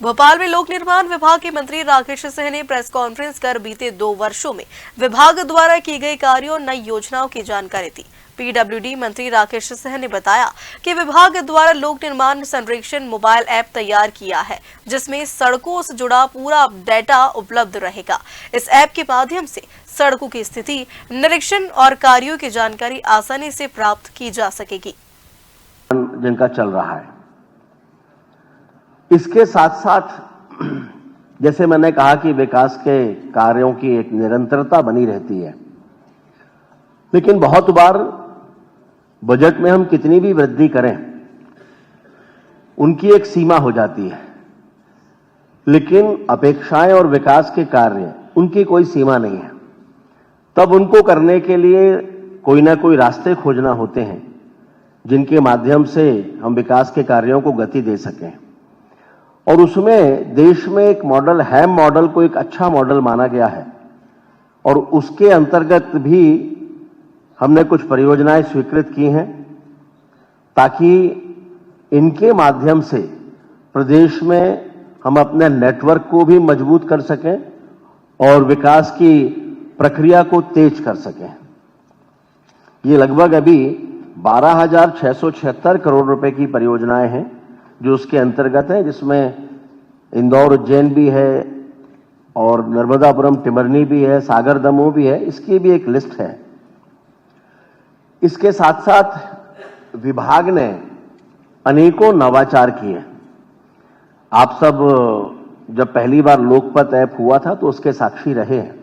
भोपाल में लोक निर्माण विभाग के मंत्री राकेश सिंह ने प्रेस कॉन्फ्रेंस कर बीते 2 वर्षों में विभाग द्वारा की गई कार्यों और नई योजनाओं की जानकारी दी। पीडब्ल्यूडी मंत्री राकेश सिंह ने बताया कि विभाग द्वारा लोक निर्माण सर्वेक्षण मोबाइल ऐप तैयार किया है, जिसमें सड़कों से जुड़ा पूरा डाटा उपलब्ध रहेगा। इस ऐप के माध्यम से सड़कों की स्थिति, निरीक्षण और कार्यों की जानकारी आसानी से प्राप्त की जा सकेगी। जिनका चल रहा है, इसके साथ साथ जैसे मैंने कहा कि विकास के कार्यों की एक निरंतरता बनी रहती है, लेकिन बहुत बार बजट में हम कितनी भी वृद्धि करें, उनकी एक सीमा हो जाती है। लेकिन अपेक्षाएं और विकास के कार्य, उनकी कोई सीमा नहीं है। तब उनको करने के लिए कोई ना कोई रास्ते खोजना होते हैं, जिनके माध्यम से हम विकास के कार्यों को गति दे सकें। और उसमें देश में एक मॉडल, हैम मॉडल को एक अच्छा मॉडल माना गया है, और उसके अंतर्गत भी हमने कुछ परियोजनाएं स्वीकृत की हैं, ताकि इनके माध्यम से प्रदेश में हम अपने नेटवर्क को भी मजबूत कर सकें और विकास की प्रक्रिया को तेज कर सकें। ये लगभग अभी 12,676 करोड़ रुपए की परियोजनाएं हैं जो उसके अंतर्गत है, जिसमें इंदौर उज्जैन भी है और नर्मदापुरम टिमरनी भी है, सागर दमोह भी है। इसकी भी एक लिस्ट है। इसके साथ साथ विभाग ने अनेकों नवाचार किए। आप सब जब पहली बार लोकपथ ऐप हुआ था तो उसके साक्षी रहे हैं,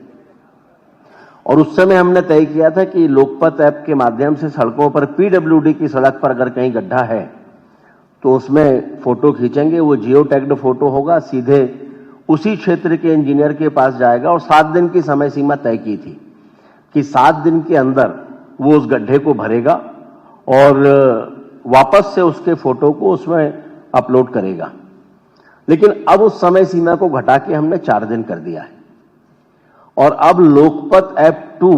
और उस समय हमने तय किया था कि लोकपथ ऐप के माध्यम से सड़कों पर पीडब्ल्यूडी की सड़क पर अगर कहीं गड्ढा है तो उसमें फोटो खींचेंगे, वो जियो टैग्ड फोटो होगा, सीधे उसी क्षेत्र के इंजीनियर के पास जाएगा। और 7 दिन की समय सीमा तय की थी कि 7 दिन के अंदर वो उस गड्ढे को भरेगा और वापस से उसके फोटो को उसमें अपलोड करेगा। लेकिन अब उस समय सीमा को घटा के हमने 4 दिन कर दिया है, और अब लोकपथ ऐप 2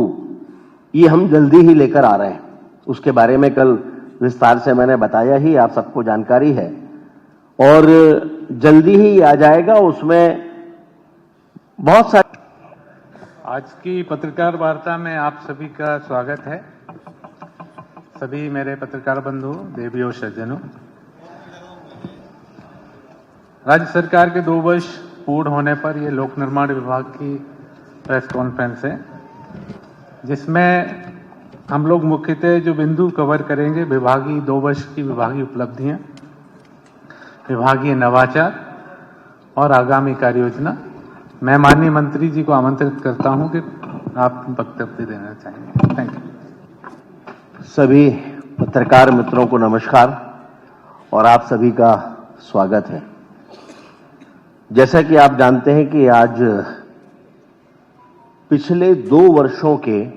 ये हम जल्दी ही लेकर आ रहे हैं। उसके बारे में कल विस्तार से मैंने बताया ही, आप सबको जानकारी है, और जल्दी ही आ जाएगा। उसमें बहुत सारे आज की पत्रकार वार्ता में आप सभी का स्वागत है। सभी मेरे पत्रकार बंधु, देवियों, सज्जनों, राज्य सरकार के 2 वर्ष पूर्ण होने पर ये लोक निर्माण विभाग की प्रेस कॉन्फ्रेंस है, जिसमें हम लोग मुख्यतः जो बिंदु कवर करेंगे, विभागीय 2 वर्ष की विभागीय उपलब्धियां, विभागीय नवाचार और आगामी कार्य योजना। मैं माननीय मंत्री जी को आमंत्रित करता हूं कि आप वक्तव्य देना चाहेंगे। Thank you. सभी पत्रकार मित्रों को नमस्कार और आप सभी का स्वागत है। जैसा कि आप जानते हैं कि आज पिछले 2 वर्षों के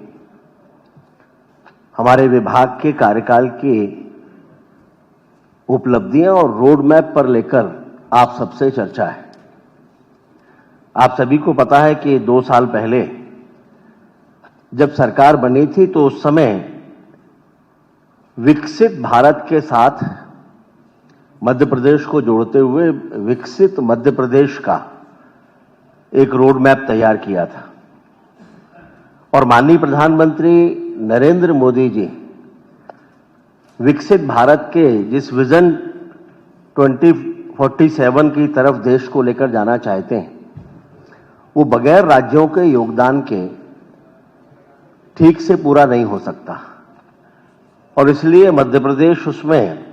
हमारे विभाग के कार्यकाल की उपलब्धियां और रोड मैप पर लेकर आप सबसे चर्चा है। आप सभी को पता है कि 2 साल पहले जब सरकार बनी थी तो उस समय विकसित भारत के साथ मध्य प्रदेश को जोड़ते हुए विकसित मध्य प्रदेश का एक रोड मैप तैयार किया था, और माननीय प्रधानमंत्री नरेंद्र मोदी जी विकसित भारत के जिस विजन 2047 की तरफ देश को लेकर जाना चाहते हैं, वो बगैर राज्यों के योगदान के ठीक से पूरा नहीं हो सकता। और इसलिए मध्य प्रदेश उसमें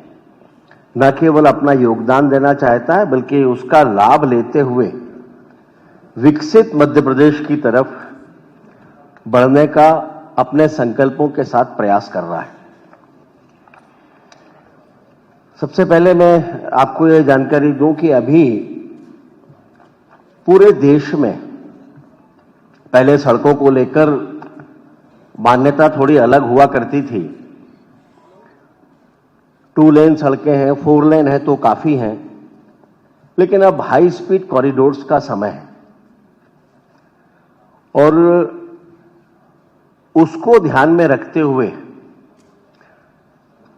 न केवल अपना योगदान देना चाहता है, बल्कि उसका लाभ लेते हुए विकसित मध्य प्रदेश की तरफ बढ़ने का अपने संकल्पों के साथ प्रयास कर रहा है। सबसे पहले मैं आपको यह जानकारी दूं कि अभी पूरे देश में पहले सड़कों को लेकर मान्यता थोड़ी अलग हुआ करती थी। 2 लेन सड़कें हैं, 4 लेन है तो काफी हैं, लेकिन अब हाई स्पीड कॉरिडोर्स का समय है, और उसको ध्यान में रखते हुए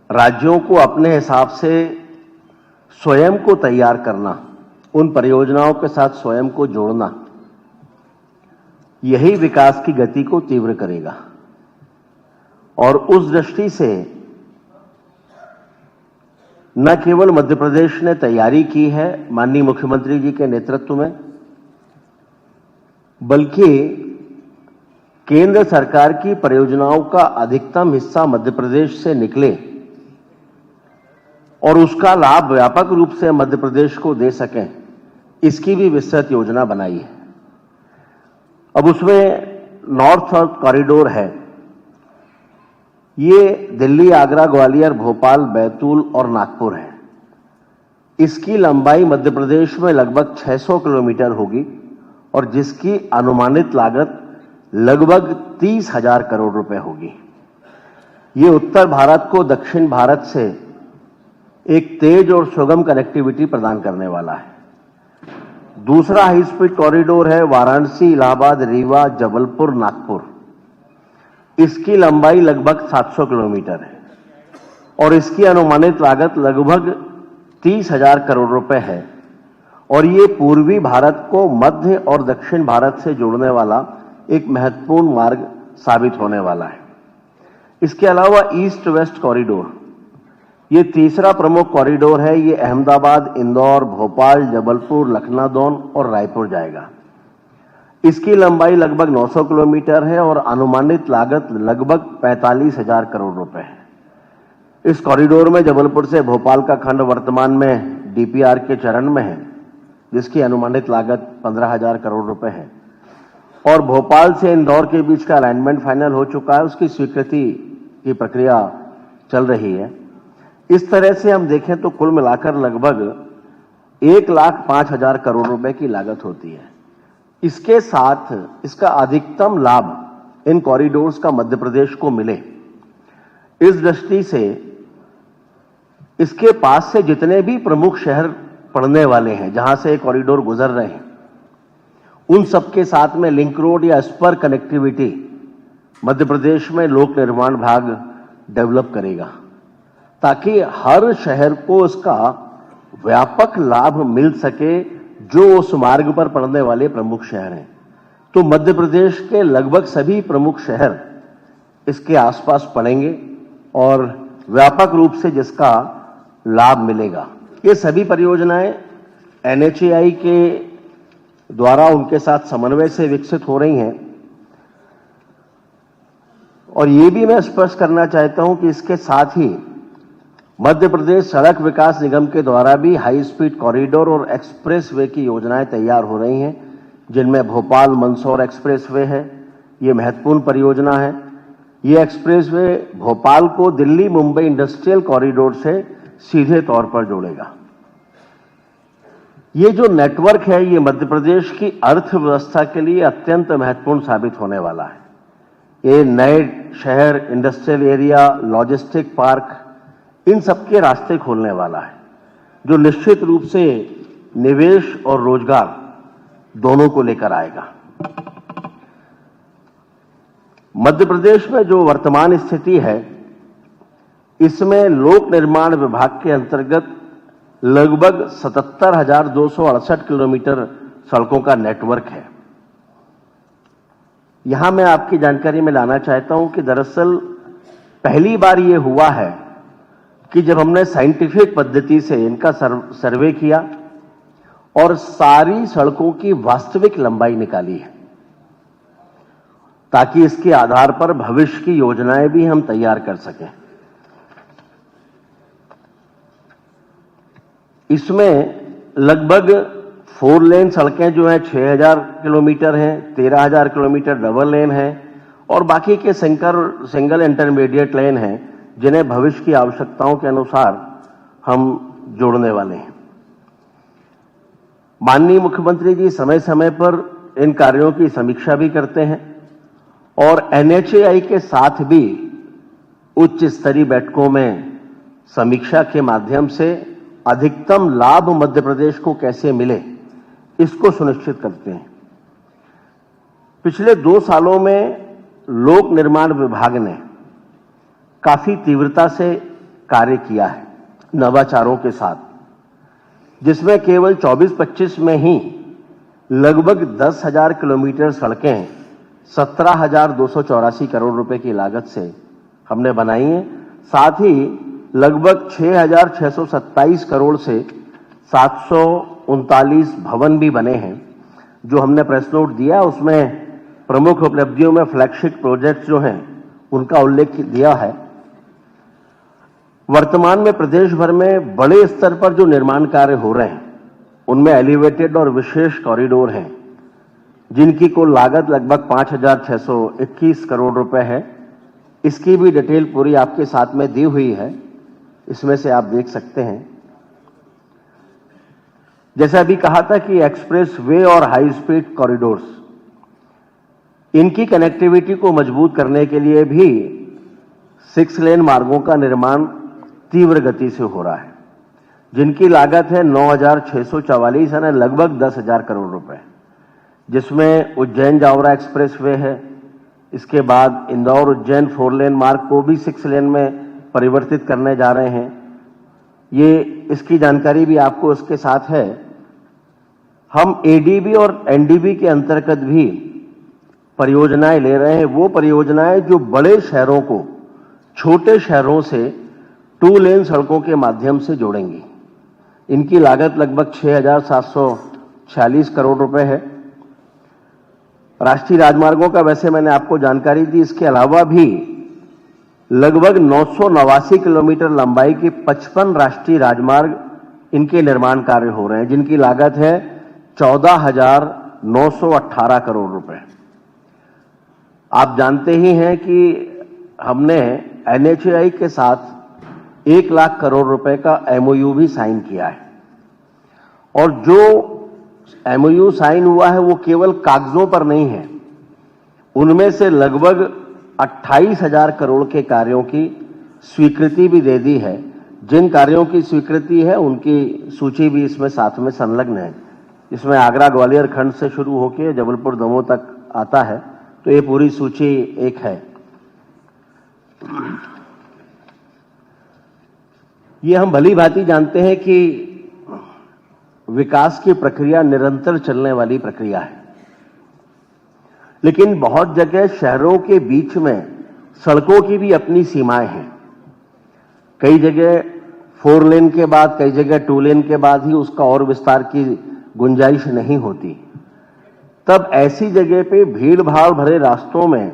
राज्यों को अपने हिसाब से स्वयं को तैयार करना उन परियोजनाओं के साथ स्वयं को जोड़ना, यही विकास की गति को तीव्र करेगा। और उस दृष्टि से न केवल मध्य प्रदेश ने तैयारी की है माननीय मुख्यमंत्री जी के नेतृत्व में, बल्कि केंद्र सरकार की परियोजनाओं का अधिकतम हिस्सा मध्य प्रदेश से निकले और उसका लाभ व्यापक रूप से मध्य प्रदेश को दे सकें, इसकी भी विस्तृत योजना बनाई है। अब उसमें नॉर्थ साउथ कॉरिडोर है। ये दिल्ली, आगरा, ग्वालियर, भोपाल, बैतूल और नागपुर है। इसकी लंबाई मध्य प्रदेश में लगभग 600 किलोमीटर होगी और जिसकी अनुमानित लागत लगभग 30,000 करोड़ रुपए होगी। ये उत्तर भारत को दक्षिण भारत से एक तेज और सुगम कनेक्टिविटी प्रदान करने वाला है। दूसरा हाई स्पीड कॉरिडोर है वाराणसी, इलाहाबाद, रीवा, जबलपुर, नागपुर। इसकी लंबाई लगभग 700 किलोमीटर है और इसकी अनुमानित लागत लगभग 30,000 करोड़ रुपए है और ये पूर्वी भारत को मध्य और दक्षिण भारत से जोड़ने वाला एक महत्वपूर्ण मार्ग साबित होने वाला है। इसके अलावा ईस्ट वेस्ट कॉरिडोर, ये तीसरा प्रमुख कॉरिडोर है। ये अहमदाबाद, इंदौर, भोपाल, जबलपुर, लखनऊ और रायपुर जाएगा। इसकी लंबाई लगभग 900 किलोमीटर है और अनुमानित लागत लगभग 45,000 करोड़ रुपए है। इस कॉरिडोर में जबलपुर से भोपाल का खंड वर्तमान में डीपीआर के चरण में है, जिसकी अनुमानित लागत 15,000 करोड़ रुपए है और भोपाल से इंदौर के बीच का अलाइनमेंट फाइनल हो चुका है। उसकी स्वीकृति की प्रक्रिया चल रही है। इस तरह से हम देखें तो कुल मिलाकर लगभग 1,05,000 करोड़ रुपए की लागत होती है। इसके साथ इसका अधिकतम लाभ इन कॉरिडोर्स का मध्य प्रदेश को मिले, इस दृष्टि से इसके पास से जितने भी प्रमुख शहर पड़ने वाले हैं जहां से कॉरिडोर गुजर रहे हैं, उन सबके साथ में लिंक रोड या स्पर कनेक्टिविटी मध्य प्रदेश में लोक निर्माण विभाग डेवलप करेगा, ताकि हर शहर को इसका व्यापक लाभ मिल सके जो उस मार्ग पर पड़ने वाले प्रमुख शहर हैं। तो मध्य प्रदेश के लगभग सभी प्रमुख शहर इसके आसपास पड़ेंगे और व्यापक रूप से जिसका लाभ मिलेगा। ये सभी परियोजनाएं NHAI के द्वारा उनके साथ समन्वय से विकसित हो रही हैं और ये भी मैं स्पष्ट करना चाहता हूं कि इसके साथ ही मध्य प्रदेश सड़क विकास निगम के द्वारा भी हाई स्पीड कॉरिडोर और एक्सप्रेसवे की योजनाएं तैयार हो रही हैं, जिनमें भोपाल मंदसौर एक्सप्रेसवे है। ये महत्वपूर्ण परियोजना है। ये एक्सप्रेसवे भोपाल को दिल्ली मुंबई इंडस्ट्रियल कॉरिडोर से सीधे तौर पर जोड़ेगा। ये जो नेटवर्क है ये मध्य प्रदेश की अर्थव्यवस्था के लिए अत्यंत महत्वपूर्ण साबित होने वाला है। ये नए शहर, इंडस्ट्रियल एरिया, लॉजिस्टिक पार्क, इन सबके रास्ते खोलने वाला है, जो निश्चित रूप से निवेश और रोजगार दोनों को लेकर आएगा। मध्य प्रदेश में जो वर्तमान स्थिति है, इसमें लोक निर्माण विभाग के अंतर्गत लगभग 77,268 किलोमीटर सड़कों का नेटवर्क है। यहां मैं आपकी जानकारी में लाना चाहता हूं कि दरअसल पहली बार यह हुआ है कि जब हमने साइंटिफिक पद्धति से इनका सर्वे किया और सारी सड़कों की वास्तविक लंबाई निकाली है, ताकि इसके आधार पर भविष्य की योजनाएं भी हम तैयार कर सकें। इसमें लगभग 4 लेन सड़कें जो हैं 6,000 किलोमीटर हैं, 13,000 किलोमीटर डबल लेन है और बाकी के सिंगल इंटरमीडिएट लेन हैं, जिन्हें भविष्य की आवश्यकताओं के अनुसार हम जोड़ने वाले हैं। माननीय मुख्यमंत्री जी समय समय पर इन कार्यों की समीक्षा भी करते हैं और NHAI के साथ भी उच्च स्तरीय बैठकों में समीक्षा के माध्यम से अधिकतम लाभ मध्य प्रदेश को कैसे मिले, इसको सुनिश्चित करते हैं। पिछले 2 सालों में लोक निर्माण विभाग ने काफी तीव्रता से कार्य किया है नवाचारों के साथ। जिसमें केवल 24-25 में ही लगभग 10,000 किलोमीटर सड़कें 17,284 करोड़ रुपए की लागत से हमने बनाई हैं। साथ ही लगभग 6,627 करोड़ से 739 भवन भी बने हैं। जो हमने प्रेस नोट दिया उसमें प्रमुख उपलब्धियों में फ्लैगशिप प्रोजेक्ट जो हैं उनका उल्लेख दिया है। वर्तमान में प्रदेश भर में बड़े स्तर पर जो निर्माण कार्य हो रहे हैं उनमें एलिवेटेड और विशेष कॉरिडोर हैं, जिनकी कुल लागत लगभग 5,621 करोड़ रुपए है। इसकी भी डिटेल पूरी आपके साथ में दी हुई है, इसमें से आप देख सकते हैं। जैसे अभी कहा था कि एक्सप्रेस वे और हाई स्पीड कॉरिडोर्स, इनकी कनेक्टिविटी को मजबूत करने के लिए भी 6 लेन मार्गों का निर्माण तीव्र गति से हो रहा है, जिनकी लागत है 9,644 यानी लगभग 10,000 करोड़ रुपए, जिसमें उज्जैन जावरा एक्सप्रेस वे है। इसके बाद इंदौर उज्जैन 4 लेन मार्ग को भी 6 लेन में परिवर्तित करने जा रहे हैं। ये इसकी जानकारी भी आपको इसके साथ है। हम एडीबी और एनडीबी के अंतर्गत भी परियोजनाएं ले रहे हैं, वो परियोजनाएं जो बड़े शहरों को छोटे शहरों से 2 लेन सड़कों के माध्यम से जोड़ेंगी। इनकी लागत लगभग 6,746 करोड़ रुपए है। राष्ट्रीय राजमार्गों का वैसे मैंने आपको जानकारी दी, इसके अलावा भी लगभग 989 किलोमीटर लंबाई की 55 राष्ट्रीय राजमार्ग इनके निर्माण कार्य हो रहे हैं, जिनकी लागत है 14,918 करोड़ रुपए। आप जानते ही हैं कि हमने एनएचएआई के साथ 1 लाख करोड़ रुपए का एमओयू भी साइन किया है, और जो एमओयू साइन हुआ है वो केवल कागजों पर नहीं है। उनमें से लगभग 28,000 करोड़ के कार्यों की स्वीकृति भी दे दी है। जिन कार्यों की स्वीकृति है उनकी सूची भी इसमें साथ में संलग्न है। इसमें आगरा ग्वालियर खंड से शुरू होकर जबलपुर दमोह तक आता है, तो ये पूरी सूची एक है। ये हम भली भांति जानते हैं कि विकास की प्रक्रिया निरंतर चलने वाली प्रक्रिया है, लेकिन बहुत जगह शहरों के बीच में सड़कों की भी अपनी सीमाएं हैं। कई जगह 4 लेन के बाद, कई जगह 2 लेन के बाद ही उसका और विस्तार की गुंजाइश नहीं होती। तब ऐसी जगह पे भीड़ भाड़ भरे रास्तों में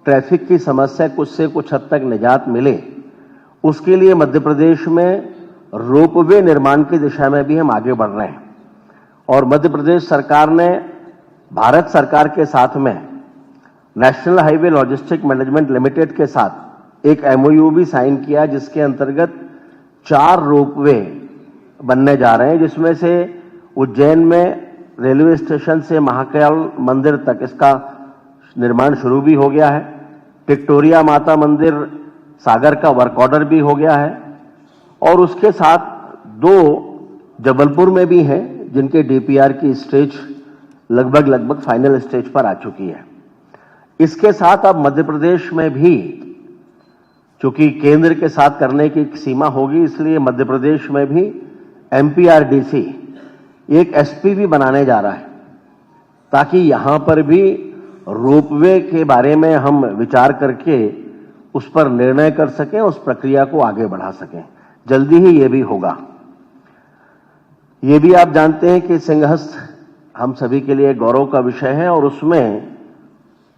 ट्रैफिक की समस्या कुछ से कुछ हद तक निजात मिले, उसके लिए मध्य प्रदेश में रोपवे निर्माण की दिशा में भी हम आगे बढ़ रहे हैं। और मध्य प्रदेश सरकार ने भारत सरकार के साथ में national highway logistic management limited के साथ एक एमओयू भी साइन किया, जिसके अंतर्गत 4 रोपवे बनने जा रहे हैं, जिसमें से उज्जैन में रेलवे स्टेशन से महाकाल मंदिर तक इसका निर्माण शुरू भी हो गया है। विक्टोरिया माता मंदिर सागर का वर्क ऑर्डर भी हो गया है, और उसके साथ 2 जबलपुर में भी हैं, जिनके डीपीआर की स्टेज लगभग फाइनल स्टेज पर आ चुकी है। इसके साथ अब मध्य प्रदेश में भी, चूंकि केंद्र के साथ करने की एक सीमा होगी, इसलिए मध्य प्रदेश में भी एमपीआरडीसी एक एसपीवी बनाने जा रहा है, ताकि यहां पर भी रोपवे के बारे में हम विचार करके उस पर निर्णय कर सकें, उस प्रक्रिया को आगे बढ़ा सकें। जल्दी ही ये भी होगा। ये भी आप जानते हैं कि सिंहस्थ हम सभी के लिए गौरव का विषय है, और उसमें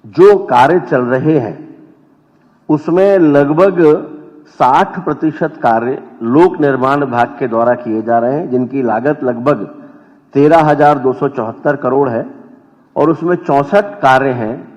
जो कार्य चल रहे हैं उसमें लगभग 60% कार्य लोक निर्माण विभाग के द्वारा किए जा रहे हैं, जिनकी लागत लगभग 13,274 करोड़ है, और उसमें 64 कार्य हैं